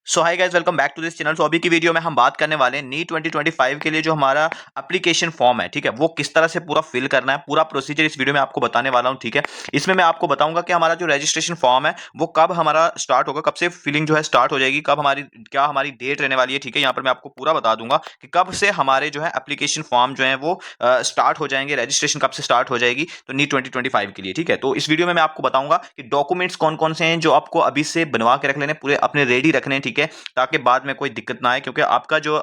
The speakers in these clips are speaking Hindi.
So hi guys, welcome back to this channel. अभी की वीडियो में हम बात करने वाले हैं नीट 2025 के लिए जो हमारा एप्लीकेशन फॉर्म है, ठीक है, वो किस तरह से पूरा फिल करना है। पूरा प्रोसीजर इस वीडियो में आपको बताने वाला हूं, ठीक है। इसमें मैं आपको बताऊंगा कि हमारा जो रजिस्ट्रेशन फॉर्म है वो कब हमारा स्टार्ट होगा, कब से फिलिंग जो है स्टार्ट हो जाएगी, कब हमारी डेट रहने वाली है, ठीक है। यहाँ पर मैं आपको पूरा बता दूंगा कि कब से हमारे जो है एप्लीकेशन फॉर्म जो है वो स्टार्ट हो जाएंगे, रजिस्ट्रेशन कब से स्टार्ट हो जाएगी तो नीट 2025 के लिए, ठीक है। तो इस वीडियो में मैं आपको बताऊंगा कि डॉक्यूमेंट्स कौन कौन से हैं जो आपको अभी से बनवा के रख लेने, पूरे अपने रेडी रखने हैं, ठीक है, ताकि बाद में कोई दिक्कत ना आए। क्योंकि आपका जो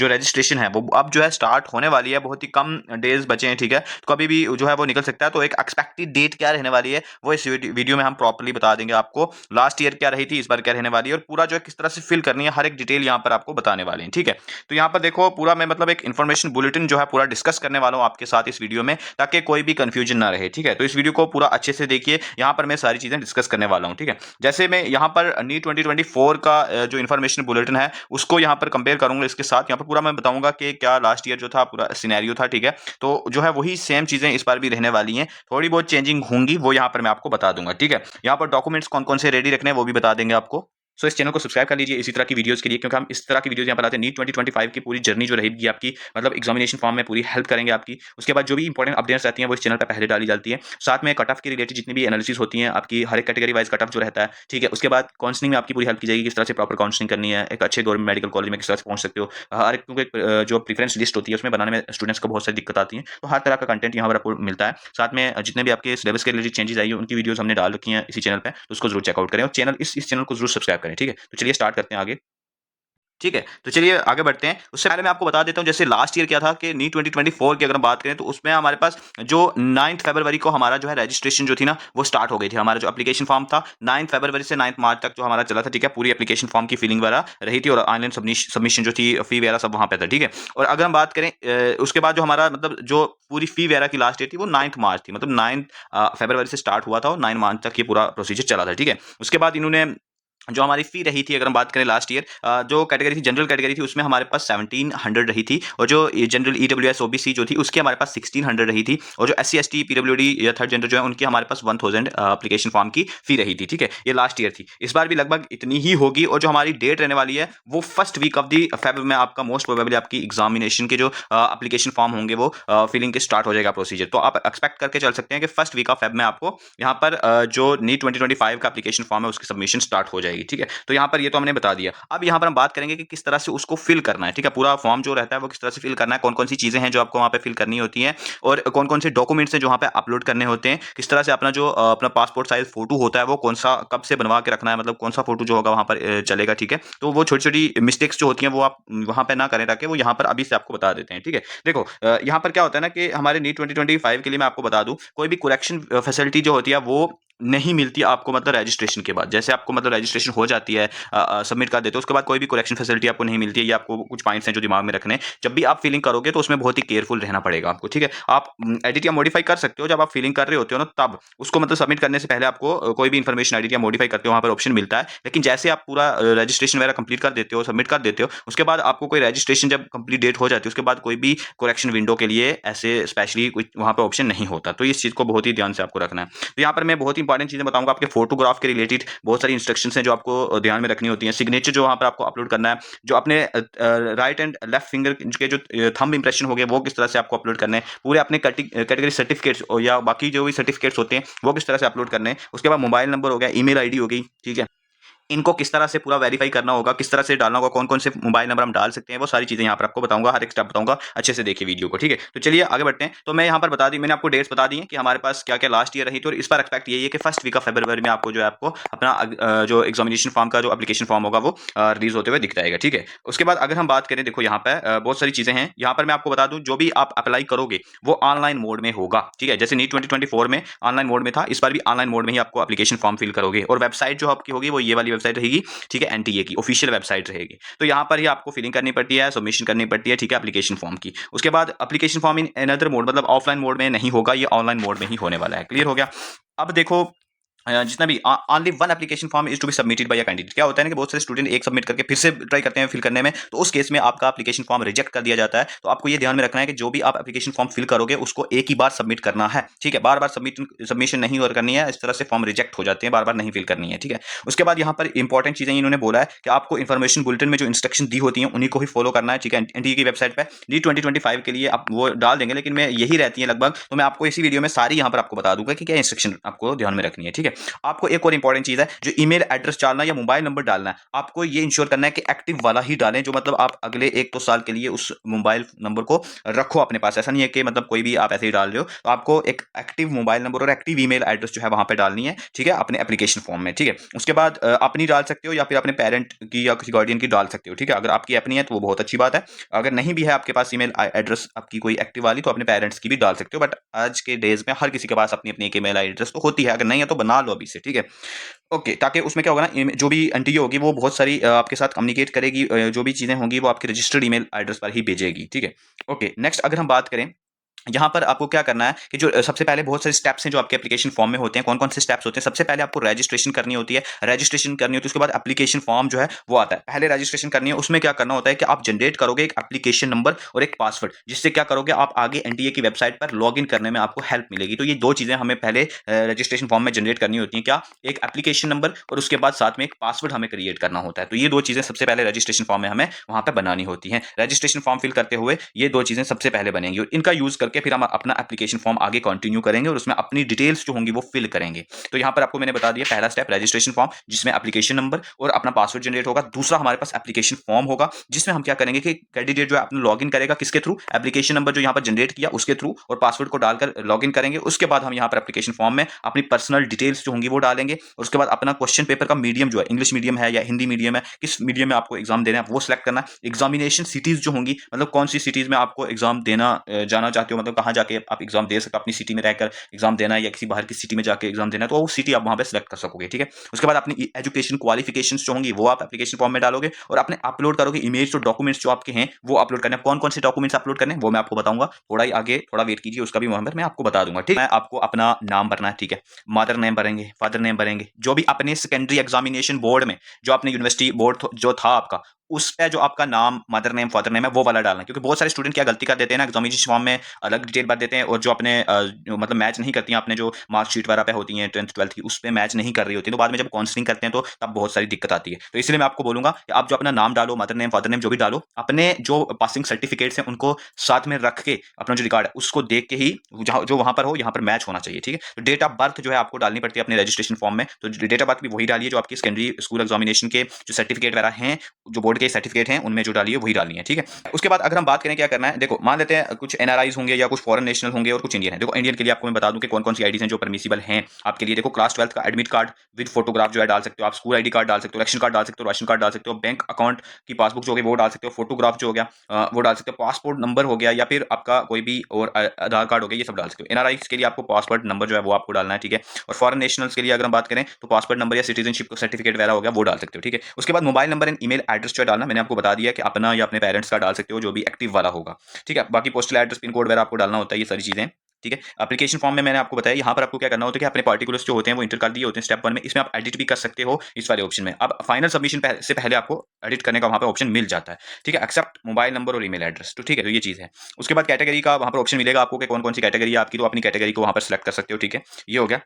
रजिस्ट्रेशन है वो अब जो है स्टार्ट होने वाली है, बहुत ही कम डेज बचे हैं, ठीक है। तो कभी भी जो है वो निकल सकता है। तो एक एक्सपेक्टेड डेट क्या रहने वाली है वो इस वीडियो में हम प्रॉपर्ली बता देंगे आपको। लास्ट ईयर क्या रही थी, इस बार क्या रहने वाली है, और पूरा जो है किस तरह से फिल करनी है, हर एक डिटेल यहाँ पर आपको बताने वाले हैं, ठीक है। तो यहाँ पर देखो, पूरा मैं मतलब एक इन्फॉर्मेशन बुलेटिन जो है पूरा डिस्कस करने वाला हूँ आपके साथ इस वीडियो में, ताकि कोई भी कंफ्यूजन ना रहे, ठीक है। तो इस वीडियो को पूरा अच्छे से देखिए, यहाँ पर मैं सारी चीजें डिस्कस करने वाला हूँ, ठीक है। जैसे मैं यहाँ पर नीट 2024 का जो इन्फॉर्मेशन बुलेटिन है उसको यहाँ पर कंपेयर करूंगा इसके साथ। यहाँ पर पूरा मैं बताऊंगा कि क्या लास्ट ईयर जो था पूरा सिनेरियो था, ठीक है। तो जो है वही सेम चीजें इस बार भी रहने वाली हैं, थोड़ी बहुत चेंजिंग होंगी, वो यहाँ पर मैं आपको बता दूंगा, ठीक है। यहाँ पर डॉक्यूमेंट्स कौन कौन से रेडी रखने हैं वो भी बता देंगे आपको। सो इस चैनल को सब्सक्राइब कर लीजिए इसी तरह की वीडियोस के लिए, क्योंकि हम इस तरह की वीडियोस यहाँ पर आते हैं। नीट 2025 की पूरी जर्नी जो रहेगी आपकी, मतलब एग्जामिनेशन फॉर्म में पूरी हेल्प करेंगे आपकी। उसके बाद जो भी इंपॉर्टेंट अपडेट्स रहती हैं वो इस चैनल पर पहले डाली जाती है। साथ में कट ऑफ के रिलेटेड जितनी भी एनालिसिस होती है आपकी, हर एक कैटेगरी वाइज कट ऑफ जो रहता है, ठीक है। उसके बाद काउंसलिंग में आपकी पूरी हेल्प की जाएगी, किस तरह से प्रॉपर काउंसलिंग करनी है, एक अच्छे गवर्नमेंट मेडिकल कॉलेज में किस तरह से पहुंच सकते हो। हर एक, क्योंकि जो प्रीफरेंस लिस्ट होती है उसमें बनाने में स्टूडेंट्स को बहुत सारी दिक्कत आती है। तो हर तरह का कंटेंट यहाँ पर आपको मिलता है। साथ में जितने भी आपके सिलेबस के रिलेटेड चेंजेस आई है उनकी वीडियोस हमने डाल रखी हैं इसी चैनल पे, तो उसको जरूर चेकआउट करें, और इस चैनल को जरूर सब्सक्राइब करें, ठीक है। तो चलिए स्टार्ट करते हैं आगे, ठीक है। तो चलिए आगे बढ़ते हैं। उससे पहले मैं आपको बता देता हूं, जैसे लास्ट ईयर क्या था कि नीट 2024 की अगर हम बात करें तो उसमें हमारे पास जो 9 फरवरी को हमारा जो है रजिस्ट्रेशन जो थी ना वो स्टार्ट हो गई थी। हमारा जो एप्लीकेशन फॉर्म था 9 फरवरी से 9 मार्च तक जो हमारा चला था, ठीक है। पूरी एप्लीकेशन फॉर्म की फिलिंग वगैरह रही थी, और ऑनलाइन सबमिशन जो थी, फी वगैरह सब वहां पे था, ठीक है। और अगर हम बात करें उसके बाद जो हमारा मतलब जो पूरी फी वगैरह की लास्ट डेट थी वो 9 मार्च थी, मतलब 9 फरवरी से स्टार्ट हुआ था और 9 मार्च तक ये पूरा प्रोसीजर चला था, ठीक है। उसके बाद इन्होंने जो हमारी फी रही थी, अगर हम बात करें लास्ट ईयर, जो कैटेगरी थी जनरल कैटेगरी थी उसमें हमारे पास 1700 रही थी, और जो जनरल ईडब्ल्यूएस ओबीसी जो थी उसकी हमारे पास 1600 रही थी, और जो एससी एसटी पीडब्ल्यूडी या थर्ड जेंडर जो है उनकी हमारे पास 1000 एप्लीकेशन फॉर्म की फी रही थी, ठीक है। ये लास्ट ईयर थी। इस बार भी लगभग इतनी ही होगी, और जो हमारी डेट रहने वाली है वो first week of the Feb में आपका मोस्ट प्रोबेबली आपकी एग्जामिनेशन के जो एप्लीकेशन फॉर्म होंगे वो फिलिंग के स्टार्ट हो जाएगा प्रोसीजर। तो आप एक्सपेक्ट करके चल सकते हैं कि फर्स्ट वीक ऑफ फेब में आपको यहाँ पर जो नीट 2025 का एप्लीकेशन फॉर्म है उसकी सबमिशन स्टार्ट हो जाएगी, ठीक है। तो यहाँ पर ये तो हमने बता दिया। अब यहाँ पर हम बात करेंगे कि किस तरह से उसको फिल करना है, ठीक है। पूरा फॉर्म जो रहता है वो किस तरह से फिल करना है, कौन कौन सी चीजें हैं जो आपको वहाँ पे फिल करनी होती हैं, और कौन कौन से डॉक्यूमेंट्स हैं जो वहाँ पे अपलोड करने होते हैं, किस तरह से अपना जो अपना पासपोर्ट साइज फोटो होता है वो कौन सा कब से बनवा के रखना है, मतलब कौन सा फोटो जो होगा वहाँ पर चलेगा, ठीक है। तो वो छोटी छोटी मिस्टेक्स जो होती हैं वो आप वहाँ पे ना करें, ताकि वो यहाँ पर अभी से आपको बता देते हैं, ठीक है। देखो यहाँ पर क्या होता है ना कि हमारे नीट 2025 के लिए मैं आपको बता दूं, कोई भी करेक्शन फैसिलिटी जो होती है वो नहीं मिलती आपको, मतलब रजिस्ट्रेशन के बाद। जैसे आपको मतलब रजिस्ट्रेशन हो जाती है, सबमिट कर देते हो, उसके बाद कोई भी करेक्शन फैसिलिटी आपको नहीं मिलती है। ये आपको कुछ पॉइंट्स हैं जो दिमाग में रखने हैं। जब भी आप फिलिंग करोगे तो उसमें बहुत ही केयरफुल रहना पड़ेगा आपको, ठीक है। आप एडिट या मॉडिफाई कर सकते हो जब आप फिलिंग कर रहे होते हो ना, तब उसको मतलब सबमिट करने से पहले आपको कोई भी इन्फॉर्मेशन एडिट या मॉडिफाई करते हो वहाँ पर ऑप्शन मिलता है। लेकिन जैसे आप पूरा रजिस्ट्रेशन वगैरह कंप्लीट कर देते हो, सबमिट कर देते हो, उसके बाद आपको कोई रजिस्ट्रेशन जब कंप्लीट डेट हो जाती है उसके बाद कोई भी करेक्शन विंडो के लिए ऐसे स्पेशली कुछ वहाँ पर ऑप्शन नहीं होता। तो इस चीज़ को बहुत ही ध्यान से आपको रखना है। तो यहाँ पर मैं बहुत ही इंपॉर्टेंट चीज़ें बताऊंगा। आपके फोटोग्राफ के रिलेटेड बहुत सारी इंस्ट्रक्शंस हैं जो आपको ध्यान में रखनी होती हैं। सिग्नेचर जो वहाँ पर आपको अपलोड करना है, जो अपने राइट एंड लेफ्ट फिंगर के जो थंब इंप्रेशन हो गए वो किस तरह से आपको अपलोड करने हैं। पूरे अपने कैटेगरी सर्टिफिकेट्स या बाकी जो भी सर्टिफिकेट्स होते हैं वो किस तरह से अपलोड करने हैं। उसके बाद मोबाइल नंबर हो गया, ईमेल आईडी हो गई, ठीक है। इनको किस तरह से पूरा वेरीफाई करना होगा, किस तरह से डालना होगा, कौन कौन से मोबाइल नंबर हम डाल सकते हैं, वो सारी चीजें यहाँ पर आपको बताऊंगा, हर एक स्टेप बताऊंगा। अच्छे से देखिए वीडियो को, ठीक है। तो चलिए आगे बढ़ते हैं। तो मैं यहाँ पर बता दी, मैंने आपको डेट्स बता दी हैं कि हमारे पास क्या क्या लास्ट ईयर रही थी, और इस बार एक्सपेक्ट यही है कि फर्स्ट वीक ऑफ फरवरी में आपको जो है आपको अपना जो एग्जामिनेशन फॉर्म का जो एप्लीकेशन फॉर्म होगा वो रिलीज होते हुए दिख जाएगा, ठीक है। उसके बाद अगर हम बात करें, देखो यहाँ पे बहुत सारी चीजें हैं। यहाँ पर मैं आपको बता दूं, जो भी आप अप्लाई करोगे वो ऑनलाइन मोड में होगा, ठीक है। जैसे नीट 2024 में ऑनलाइन मोड में था, इस बार भी ऑनलाइन मोड में ही आपको एप्लीकेशन फॉर्म फिल करोगे, और वेबसाइट जो आपकी होगी वो ये वाली वेबसाइट रहेगी, ठीक है। एनटीए की ऑफिशियल वेबसाइट रहेगी। तो यहाँ पर ही आपको फिलिंग करनी पड़ती है, सबमिशन करनी पड़ती है, ठीक है, एप्लीकेशन फॉर्म की। उसके बाद application form in another mode, मतलब ऑफलाइन मोड में नहीं होगा, ये ऑनलाइन मोड में ही होने वाला है। क्लियर हो गया। अब देखो जितना भी only one application form is to be submitted by a candidate. क्या होता है ना कि बहुत सारे स्टूडेंट एक सबमिट करके फिर से ट्राई करते हैं फिल करने में, तो उस केस में आपका एप्लीकेशन फॉर्म रिजेक्ट कर दिया जाता है। तो आपको ये ध्यान में रखना है कि जो भी आप एप्लीकेशन फॉर्म फिल करोगे उसको एक ही बार सबमिट करना है, ठीक है। बार बार सबमिशन नहीं और करनी है, इस तरह से फॉर्म रिजेक्ट हो जाते हैं, बार बार नहीं फिल करनी है, ठीक है। उसके बाद यहाँ पर इंपॉर्टेंट चीजें इन्होंने बोला है कि आपको इन्फॉर्मेशन बुलेटिन में जो इंस्ट्रक्शन दी होती है उन्हीं को ही फॉलो करना है, ठीक है। एनटीए की वेबसाइट पर नीट 2025 के लिए आप वो डाल देंगे, लेकिन मैं यही रहती है लगभग, तो मैं आपको इसी वीडियो में सारी यहाँ पर आपको बता दूंगा कि क्या इंस्ट्रक्शन आपको ध्यान में रखनी है, ठीक है। आपको एक और इंपॉर्टेंट चीज है, जो ईमेल एड्रेस डालना या मोबाइल नंबर डालना है, आपको ये इंश्योर करना है कि एक्टिव वाला ही डालें, जो मतलब आप अगले 1-2 साल के लिए उस मोबाइल नंबर को रखो अपने पास। ऐसा नहीं है कि मतलब कोई भी आप ऐसे ही डाल रहे हो, तो आपको एक एक्टिव मोबाइल नंबर और एक्टिव ईमेल एड्रेस जो है वहां पे डालनी है, ठीक है, अपने एप्लीकेशन फॉर्म में, ठीक है। उसके बाद अपनी डाल सकते हो या फिर अपने पेरेंट की या किसी गार्डियन की डाल सकते हो, ठीक है। अगर आपकी अपनी है तो वो बहुत अच्छी बात है, अगर नहीं भी है आपके पास ईमेल एड्रेस आपकी कोई एक्टिव वाली, तो अपने पेरेंट्स की भी डाल सकते हो। बट आज के डेज में हर किसी के पास अपनी अपनी एक ईमेल एड्रेस तो होती है, अगर नहीं है तो बना लो अभी से, ठीक है। ओके, ताकि उसमें क्या होगा ना, जो भी एंटिटी होगी वो बहुत सारी आपके साथ कम्युनिकेट करेगी, जो भी चीज़ें होंगी वो आपके रजिस्टर्ड ईमेल एड्रेस पर ही भेजेगी, ठीक है। ओके, नेक्स्ट अगर हम बात करें, यहाँ पर आपको क्या करना है कि जो सबसे पहले बहुत सारे स्टेप्स हैं जो आपके एप्लीकेशन फॉर्म में होते हैं। कौन कौन से स्टेप्स होते हैं? सबसे पहले आपको रजिस्ट्रेशन करनी होती है, उसके बाद एप्लीकेशन फॉर्म जो है वो आता है। पहले रजिस्ट्रेशन करनी है, उसमें क्या करना होता है कि आप जनरेट करोगे एक एप्लीकेशन नंबर और एक पासवर्ड, जिससे क्या करोगे आप आगे एनटीए की वेबसाइट पर लॉग इन करने में आपको हेल्प मिलेगी। तो ये दो चीजें हमें पहले रजिस्ट्रेशन फॉर्म में जनरेट करनी होती है, क्या, एक एप्लीकेशन नंबर और उसके बाद साथ में एक पासवर्ड हमें क्रिएट करना होता है। तो ये दो चीजें सबसे पहले रजिस्ट्रेशन फॉर्म में हमें वहां पर बनानी होती है। रजिस्ट्रेशन फॉर्म फिल करते हुए ये दो चीजें सबसे पहले बनेंगी और इनका यूज करके फिर हम अपना एप्लीकेशन फॉर्म आगे कंटिन्यू करेंगे और उसमें अपनी डिटेल्स जो होंगी वो फिल करेंगे। तो यहाँ पर आपको मैंने बता दिया, पहला स्टेप रजिस्ट्रेशन फॉर्म, जिसमें एप्लीकेशन नंबर और अपना पासवर्ड जनरेट होगा। दूसरा हमारे पास एप्लीकेशन फॉर्म होगा, जिसमें हम क्या करेंगे कि कैंडिडेट जो है अपना लॉगिन करेगा, किसके थ्रू, एप्लीकेशन नंबर जो यहाँ पर जनरेट किया उसके थ्रू, और पासवर्ड को डालकर लॉगिन करेंगे। उसके बाद हम यहाँ पर एप्लीकेशन फॉर्म में अपनी पर्सनल डिटेल्स जो होंगी वो डालेंगे और उसके बाद अपना क्वेश्चन पेपर का मीडियम जो है, इंग्लिश मीडियम है या हिंदी मीडियम है, किस मीडियम में आपको एग्जाम देना है वो सिलेक्ट करना है। एग्जामिनेशन सिटीज जो होंगी, मतलब कौन सी सिटीज में आपको एग्जाम देना जाना चाहते हो, मतलब कहाँ जाके आप एग्जाम दे सकते हो, अपनी सिटी में रहकर एग्जाम देना है या किसी बाहर की सिटी में जाके एग्जाम देना है, तो वो सिटी आप वहां पे सिलेक्ट कर सकोगे, ठीक है। उसके बाद अपनी एजुकेशन क्वालिफिकेशंस जो होंगी वो आप एप्लीकेशन फॉर्म में डालोगे और अपने अपलोड करोगे इमेज और डॉक्यूमेंट्स जो आपके हैं वो अपलोड करने हैं। कौन कौन से डॉक्यूमेंट्स अपलोड करने हैं वो मैं आपको बताऊंगा, थोड़ा ही आगे, थोड़ा वेट कीजिए, उसका भी वहां पर मैं आपको बता दूंगा, ठीक है। आपको अपना नाम भरना है, ठीक है, मदर नेम भरेंगे, फादर नेम भरेंगे, जो भी अपने सेकेंडरी एग्जामिनेशन बोर्ड में, जो अपने यूनिवर्सिटी बोर्ड जो था आपका, उस पे जो आपका नाम, मदर नेम, फादर नेम है वो वाला डालना है। क्योंकि बहुत सारे स्टूडेंट क्या गलती कर देते हैं ना, एग्जामिनेशन फॉर्म में अलग डिटेल भर देते हैं और जो अपने मतलब मैच नहीं करती हैं, अपने जो मार्कशीट वगैरह पे होती हैं 10th 12th की, उस पे मैच नहीं कर रही होती है, तो बाद में जब काउंसलिंग करते हैं तो तब बहुत सारी दिक्कत आती है। तो इसलिए मैं आपको बोलूंगा कि आप जो अपना नाम डालो, मदर नेम, फादर नेम जो भी डालो, अपने जो पासिंग सर्टिफिकेट्स हैं उनको साथ में रख के अपना जो रिकॉर्ड है उसको देख के ही जो वहां पर हो, यहाँ पर मैच होना चाहिए, ठीक है। तो डेट ऑफ बर्थ जो है आपको डालनी पड़ती है अपने रजिस्ट्रेशन फॉर्म में, तो डेट ऑफ बर्थ भी वही डालिए जो आपकी सेकेंडरी स्कूल एग्जामिनेशन के जो सर्टिफिकेट वगैरह हैं, जो बोर्ड के सर्टिफिकेट हैं उनमें जो डालिए वही डालनी है, ठीक है। उसके बाद अगर हम बात करें क्या करना है, देखो मान लेते हैं कुछ एनआरआईज होंगे या कुछ फॉरेन नेशनल होंगे और कुछ इंडियन है। देखो इंडियन के लिए आपको मैं बता दूं कि कौन कौन सी आईडीज हैं जो परमिसिबल हैं आपके लिए। देखो क्लास 12th का एडमिट कार्ड विद फोटोग्राफ जो है डाल सकते हो आप, स्कूल आईडी कार्ड डाल सकते हो, इलेक्शन कार्ड डाल सकते हो, राशन कार्ड डाल सकते हो, बैंक अकाउंट की पासबुक जो होगी वो डाल सकते हो, फोटोग्राफ जो हो गया वो डाल सकते हो, पासपोर्ट नंबर हो गया या फिर आपका कोई भी और आधार कार्ड हो गया, ये सब डाल सकते हो। एनआरआईज के लिए आपको पासपोर्ट नंबर जो है वो आपको डालना है, ठीक है। और फॉरेन नेशनल्स के लिए अगर हम बात करें तो पासपोर्ट नंबर या सिटीजनशिप सर्टिफिकेट वगैरह हो गया वो डाल सकते हो, ठीक है। उसके बाद mobile number and email address जो है डालना, मैंने आपको बता दिया कि अपना या अपने पेरेंट्स का डाल सकते हो जो भी एक्टिव वाला होगा, ठीक है। बाकी पोस्टल एड्रेस, पिन कोड वगैरह आपको डालना होता है, ये सारी चीजें, ठीक है। एप्लीकेशन फॉर्म में मैंने आपको बताया, यहाँ पर आपको क्या करना होता है कि अपने पार्टिकुलर्स जो होते हैं वो इंटर कर दिए होते हैं स्टेप 1 में, इसमें आप एडिट भी कर सकते हो इस वाले ऑप्शन में। अब फाइनल सबमिशन से पहले आपको एडिट करने का वहाँ पे ऑप्शन मिल जाता है, ठीक है, एक्सेप्ट मोबाइल नंबर और ईमेल एड्रेस, तो ठीक है। तो ये चीज़ है। उसके बाद कैटेगरी का वहाँ पर ऑप्शन मिलेगा आपको कि कौन कौन सी कैटेगरी है आपकी, तो अपनी कैटेगरी को वहाँ पर सेलेक्ट कर सकते हो, ठीक है। ये हो गया।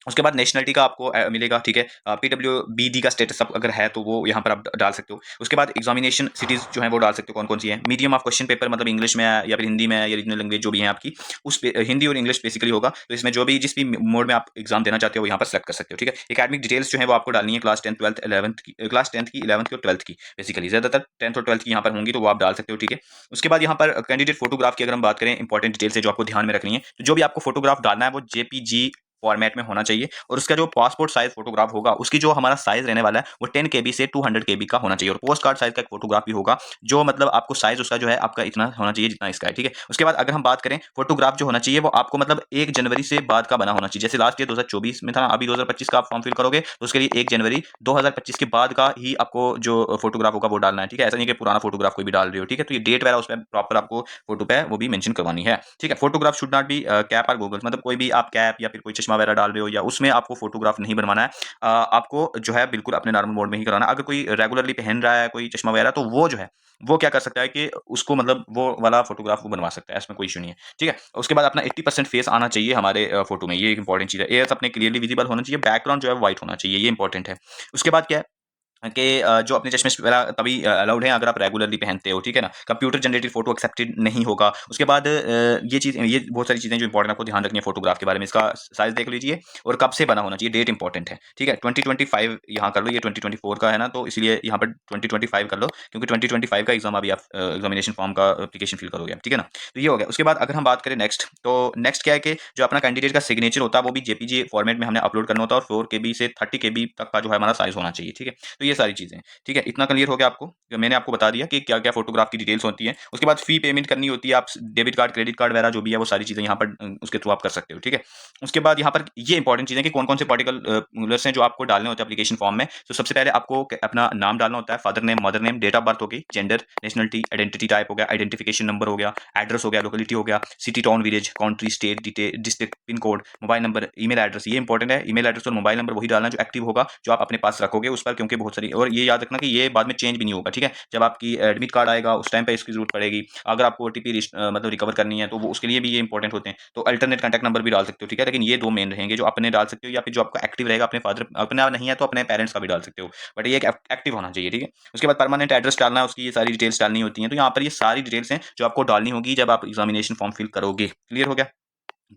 उसके बाद नेशनलिटी का आपको मिलेगा, ठीक है। पीडब्ल्यूबीडी का स्टेटस अगर है तो वो यहाँ पर आप डाल सकते हो। उसके बाद एग्जामिनेशन सिटीज जो है वो डाल सकते हो कौन कौन सी है। मीडियम ऑफ क्वेश्चन पेपर मतलब इंग्लिश में है या फिर हिंदी में है या रीजनल लैंग्वेज जो भी है आपकी, उस पे हिंदी और इंग्लिश बेसिकली होगा। तो इसमें जो भी जिस भी मोड में आप एग्जाम देना चाहते हो यहाँ पर सेलेक्ट कर सकते हो, ठीक है। एकेडमिक डिटेल्स जो है वो आपको डालनी है, क्लास 10th 12th 11th की, क्लास 10th की 11th की और 12th की, बेसिकली ज्यादातर 10th और 12th की यहाँ पर होंगी तो वो आप डाल सकते हो, ठीक है। उसके बाद यहाँ पर कैंडिडेट फोटोग्राफ की अगर हम बात करें, इंपॉर्टेंट डिटेल्स है जो आपको ध्यान में रखनी है, तो जो भी आपको फोटोग्राफ डालना है वो जेपीजी फॉर्मेट में होना चाहिए और उसका जो पासपोर्ट साइज फोटोग्राफ होगा उसकी जो हमारा साइज रहने वाला है वो 10 KB से 200 KB का होना चाहिए। और पोस्ट कार्ड साइज का एक फोटोग्राफ भी होगा जो मतलब आपको साइज उसका जो है आपका इतना होना चाहिए जितना इसका है, ठीक है। उसके बाद अगर हम बात करें फोटोग्राफ जो होना चाहिए वो आपको मतलब 1 जनवरी से बाद का बना होना चाहिए। जैसे लास्ट ईयर 2024 में था, अभी 2025 का आप फॉर्म फिल करोगे तो उसके लिए 1 जनवरी 2025 के बाद का ही आपको जो फोटोग्राफ होगा वो डालना है, ठीक है। ऐसा नहीं कि पुराना फोटोग्राफ कोई भी डाल रहे हो, ठीक है। तो ये डेट वगैरह उसमें प्रॉपर आपको फोटो पे वो भी मेंशन करवानी है, ठीक है। Photograph should not be cap और गॉगल्स, मतलब कोई भी आप कैप या फिर कोई चश्मा वगैरह डाल रहे हो, या उसमें आपको फोटोग्राफ नहीं बनवाना है। आपको जो है बिल्कुल अपने नॉर्मल मोड में ही कराना है। अगर कोई रेगुलरली पहन रहा है कोई चश्मा वगैरह, तो वो जो है वो क्या कर सकता है कि उसको मतलब वो वाला फोटोग्राफ वो बनवा सकता है, इसमें कोई इशू नहीं है, ठीक है। उसके बाद अपना 80% फेस आना चाहिए हमारे फोटो में, ये एक इंपॉर्टेंट चीज़ है। एयर्स अपने क्लियरली विजिबल होना चाहिए, बैकग्राउंड जो है व्हाइट होना चाहिए, ये इंपॉर्टेंट है। उसके बाद क्या है कि जो अपने चश्मे वगैरह तभी अलाउड है अगर आप रेगुलरली पहनते हो, ठीक है ना। कंप्यूटर जनरेटेड फोटो एक्सेप्टेड नहीं होगा। उसके बाद ये बहुत सारी चीज़ें जो इंपॉर्टेंट आपको ध्यान रखनी है फोटोग्राफ के बारे में। इसका साइज देख लीजिए और कब से बना होना चाहिए, डेट इंपॉर्टेंट है, ठीक है। 2025 यहाँ कर लो, ये 2024 का है ना, तो इसलिए यहाँ पर 2025 कर लो, क्योंकि 2025 का एग्जाम अभी आप एग्जामिनेशन फॉर्म का एप्लीकेशन फिल करोगे, ठीक है ना। तो ये हो गया। उसके बाद अगर हम बात करें नेक्स्ट, तो नेक्स्ट क्या है कि जो अपना कैंडिडेट का सिग्नेचर होता है वो भी जेपीजी फॉर्मेट में हमने अपलोड करना होता है, और 4 KB से 30 KB तक का जो है हमारा साइज होना चाहिए, ठीक है। तो ये सारी चीज़ें, ठीक है। इतना क्लियर हो गया आपको, मैंने आपको बता दिया कि क्या क्या फोटोग्राफ की डिटेल्स होती हैं। उसके बाद फी पेमेंट करनी होती है, आप डेबिट कार्ड क्रेडिट कार्ड वगैरह जो भी है वो सारी चीज़ें यहाँ पर उसके थ्रू आप कर सकते हो, ठीक है। उसके बाद यहाँ पर ये इंपॉर्टेंट चीज़ें कि कौन कौन से पर्टिकुलर्स हैं जो आपको डालने होते हैं एप्लीकेशन फॉर्म में। तो सबसे पहले आपको अपना नाम डालना होता है, father name, mother name, date of birth हो गई, जेंडर, नेशनलिटी, आइडेंटिटी टाइप हो गया, आइडेंटिफिकेशन नंबर हो गया, एड्रेस हो गया, लोकेलिटी हो गया, city town village country state district pin code, mobile number, email address, ये इंपॉर्टेंट है। ईमेल एड्रेस और मोबाइल नंबर वही डालना जो एक्टिव होगा, जो आप अपने पास रखोगे उस पर, क्योंकि बहुत सारी, और ये याद रखना कि ये बाद में चेंज भी नहीं होगा, ठीक है। जब आपकी एडमिट कार्ड आएगा उस टाइम पे इसकी जरूरत पड़ेगी। अगर आपको ओटीपी मतलब रिकवर करनी है तो वो उसके लिए भी ये इंपॉर्टेंट होते हैं। तो अल्टरनेट कॉन्टैक्ट नंबर भी डाल सकते हो, ठीक है। लेकिन ये दो मेन रहेंगे जो अपने डाल सकते हो, या फिर जो आपका एक्टिव रहेगा अपने फादर, अपना नहीं है तो अपने पेरेंट्स का भी डाल सकते हो, बट ये एक्टिव होना चाहिए, ठीक है। उसके बाद परमानेंट एड्रेस डालना है, उसकी ये सारी डिटेल्स डालनी होती हैं। तो यहाँ पर ये सारी डिटेल्स हैं जो आपको डालनी होगी जब आप एग्जामिनेशन फॉर्म फिल करोगे। क्लियर हो गया।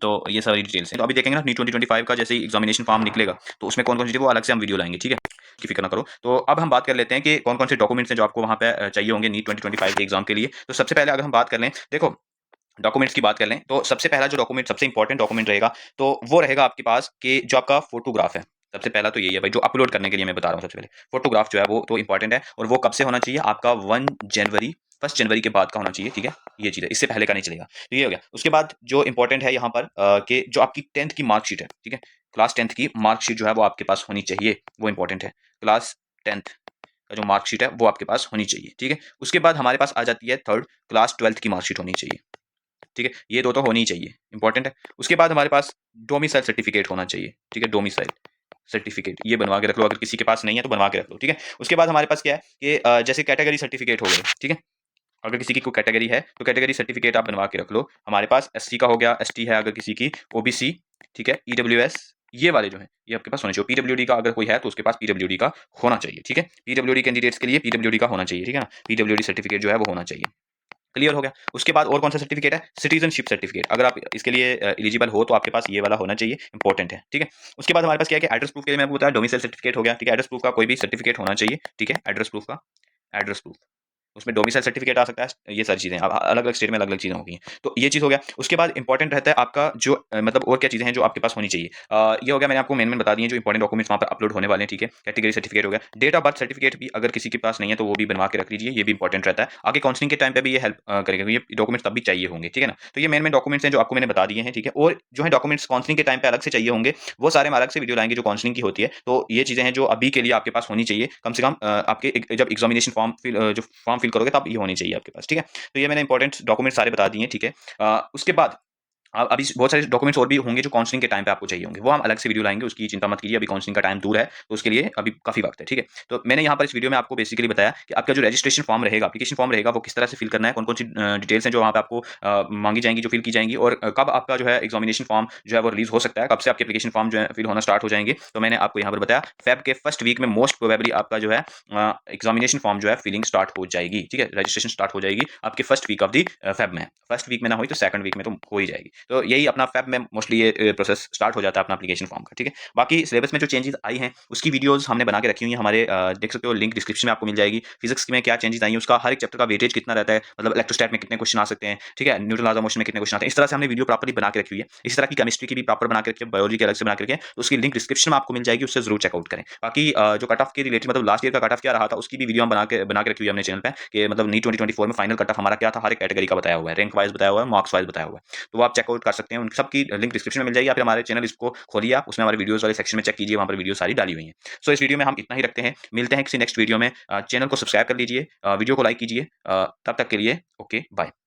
तो ये सारी डिटेल्स हैं। तो अभी देखेंगे ना नीट 2025 का जैसे ही एग्जामिनेशन फॉर्म निकलेगा तो उसमें कौन कौन सी, वो अलग से हम वीडियो लाएंगे, ठीक है, की फिक्र ना करो। तो अब हम बात कर लेते हैं कि कौन कौन से डॉक्यूमेंट्स हैं जो आपको वहाँ पे चाहिए होंगे नीट 2025 के एग्जाम के लिए। तो सबसे पहले अगर हम बात कर लें, देखो डॉक्यूमेंट्स की बात कर लें, तो सबसे पहला जो डॉक्यूमेंट, सबसे इंपॉर्टेंट डॉक्यूमेंट रहेगा, तो वो रहेगा आपके पास कि जो आपका फोटोग्राफ है। सबसे पहला तो यही है भाई, जो अपलोड करने के लिए मैं बता रहा हूँ। सबसे पहले फोटोग्राफ जो है वो तो इंपॉर्टेंट है, और वो कब से होना चाहिए आपका 1 जनवरी, 1 जनवरी के बाद का होना चाहिए, ठीक है। ये चीज़ है, इससे पहले का नहीं चलेगा। तो ये हो गया। उसके बाद जो इंपॉर्टेंट है यहाँ पर कि जो आपकी 10th की मार्कशीट है, ठीक है, क्लास 10th की मार्कशीट जो है वो आपके पास होनी चाहिए, वो इंपॉर्टेंट है। क्लास 10th का जो मार्कशीट है वो आपके पास होनी चाहिए, ठीक है। उसके बाद हमारे पास आ जाती है थर्ड, क्लास 12th की मार्कशीट होनी चाहिए, ठीक है। ये दो तो होनी ही चाहिए, इंपॉर्टेंट है। उसके बाद हमारे पास डोमिसाइल सर्टिफिकेट होना चाहिए, ठीक है। डोमिसाइल सर्टिफिकेट ये बनवा के रख लो, अगर किसी के पास नहीं है तो बनवा के रख लो, ठीक है। उसके बाद हमारे पास क्या है कि जैसे कैटेगरी सर्टिफिकेट हो गए, ठीक है। अगर किसी की कोई कैटेगरी है तो कैटेगरी सर्टिफिकेट आप बनवा के रख लो। हमारे पास एससी का हो गया, एसटी है अगर किसी की, ओबीसी, ठीक है, ईडब्ल्यूएस, ये वाले जो है ये आपके पास होने चाहिए। पीडब्ल्यूडी का अगर कोई है तो उसके पास पीडब्ल्यूडी का होना चाहिए, ठीक है। पीडब्ल्यूडी कैंडिडेट्स के लिए पीडब्ल्यूडी का होना चाहिए, ठीक है ना। पीडब्ल्यूडी सर्टिफिकेट जो है वो होना चाहिए। क्लियर हो गया। उसके बाद और कौन सा सर्टिफिकेट है, सिटीजनशिप सर्टिफिकेट। अगर आप इसके लिए एलिजिबल हो तो आपके पास ये वाला होना चाहिए, इंपॉर्टेंट है, ठीक है। उसके बाद हमारे पास क्या है कि एड्रेस प्रूफ के लिए मैं आपको बताया, डोमिसाइल सर्टिफिकेट हो गया, ठीक है। एड्रेस प्रूफ का कोई भी सर्टिफिकेट होना चाहिए, ठीक है। एड्रेस प्रूफ का, एड्रेस प्रूफ, उसमें डोमिसाइल सर्टिफिकेट आ सकता है, ये सारी चीज़ें अब अलग अलग स्टेट में अलग अलग चीज़ें होगी। तो ये चीज़ हो गया। उसके बाद इंपॉर्टेंट रहता है आपका जो मतलब और क्या चीज़ें हैं जो आपके पास होनी चाहिए। ये हो गया, मैंने आपको मेन बता दिए जो इंपॉर्टेंट डॉक्यूमेंट्स वहाँ पर अपलोड होने वाले हैं, ठीक है। कैटेगरी सर्टिफिकेट हो गया, डेट ऑफ बर्थ सर्टिफिकेट भी अगर किसी के पास नहीं है तो वो भी बनवा के रख लीजिए, ये भी इंपॉर्टेंट रहता है। आगे काउंसलिंग के टाइम पे भी ये हेल्प करेगा, ये डॉक्यूमेंट्स तब भी चाहिए होंगे, ठीक है ना। तो ये मेन डॉक्यूमेंट्स हैं जो आपको मैंने बता दिए हैं, ठीक है। और जो है डॉक्यूमेंट्स काउंसलिंग के टाइम पे अलग से चाहिए होंगे, वो सारे हम अलग से वीडियो लाएंगे जो काउंसलिंग की होती है। तो ये चीज़ें हैं जो अभी के लिए आपके पास होनी चाहिए, कम से कम आपके जब एग्जामिनेशन फॉर्म फिल जो फॉर्म फिल करोगे तब ये होनी चाहिए आपके पास, ठीक है। तो ये मैंने इंपॉर्टेंट डॉक्यूमेंट सारे बता दिए, ठीक है। उसके बाद अभी बहुत सारे डॉक्यूमेंट्स और भी होंगे जो काउंसलिंग के टाइम पे आपको चाहिए होंगे, वो हम अलग से वीडियो लाएंगे, उसकी चिंता मत कीजिए। अभी काउंसलिंग का टाइम दूर है तो उसके लिए अभी काफी वक्त है, ठीक है। तो मैंने यहाँ पर इस वीडियो में आपको बेसिकली बताया कि आपका जो रजिस्ट्रेशन फॉर्म रहेगा, एप्लीकेशन फॉर्म रहेगा, वो किस तरह से फिल करना है, कौन कौन सी डिटेल्स हैं जो वहाँ पे आपको मांगी जाएंगी, जो फिल की जाएंगी, और कब आपका जो है एग्जामिनेशन फॉर्म जो है वो रिलीज हो सकता है, कब से आपके एप्लीकेशन फॉर्म जो है फिल होना स्टार्ट हो जाएंगे। तो मैंने आपको यहाँ पर बताया फेब के फर्स्ट वीक में मोस्ट प्रोबेबली आपका जो है एग्जामिनेशन फॉर्म जो है फिलिंग स्टार्ट हो जाएगी, ठीक है। रजिस्ट्रेशन स्टार्ट हो जाएगी आपके first week of the Feb में। फर्स्ट वीक में ना हुई तो सेकंड वीक में तो हो ही जाएगी। तो यही अपना फेब में मोस्टली ये प्रोसेस स्टार्ट हो जाता है अपना एप्लीकेशन फॉर्म का, ठीक है। बाकी सिलेबस में जो चेंजेस आई हैं उसकी वीडियोस हमने बना के रखी हुई है हमारे, देख सकते हो, लिंक डिस्क्रिप्शन में आपको मिल जाएगी। फिजिक्स में क्या चेंजेस आई है, उसका हर एक चैप्टर का वेटेज कितना रहता है, मतलब इलेक्ट्रोस्टैट में कितने क्वेश्चन आ सकते हैं, ठीक है, न्यूटन लॉज ऑफ मोशन में कितने क्वेश्चन आते हैं, इस तरह से हमने वीडियो प्रॉपर्ली बना के रखी हुई है। इस तरह की केमिस्ट्री की भी प्रॉपर बना के रखी है, बायोलॉजी की अलग से बना के रखी है, तो उसकी लिंक डिस्क्रिप्शन में आपको मिल जाएगी, उससे जरूर चेकआउट करें। बाकी जो कट ऑफ के रिलेटेड, मतलब लास्ट ईयर का कट ऑफ क्या रहा था, उसकी भी वीडियो हम बना के रखी हुई है हमने चैनल पे, कि मतलब नीट 2024 में फाइनल कट ऑफ हमारा क्या था, हर एक कैटेगरी का बताया हुआ है, रैंक वाइज बताया हुआ है, मार्क्स वाइज बताया हुआ है। तो वो आप चेकआउट कर सकते हैं, उन सबकी लिंक डिस्क्रिप्शन में मिल जाएगी, या फिर हमारे चैनल इसको खोलिए आप, उसमें हमारे वीडियोस वाले सेक्शन में चेक कीजिए, वहाँ पर वीडियो सारी डाली हुई हैं। सो इस वीडियो में हम इतना ही रखते हैं, मिलते हैं किसी नेक्स्ट वीडियो में। चैनल को सब्सक्राइब कर लीजिए, वीडियो को लाइक कीजिए। तब तक के लिए ओके बाय।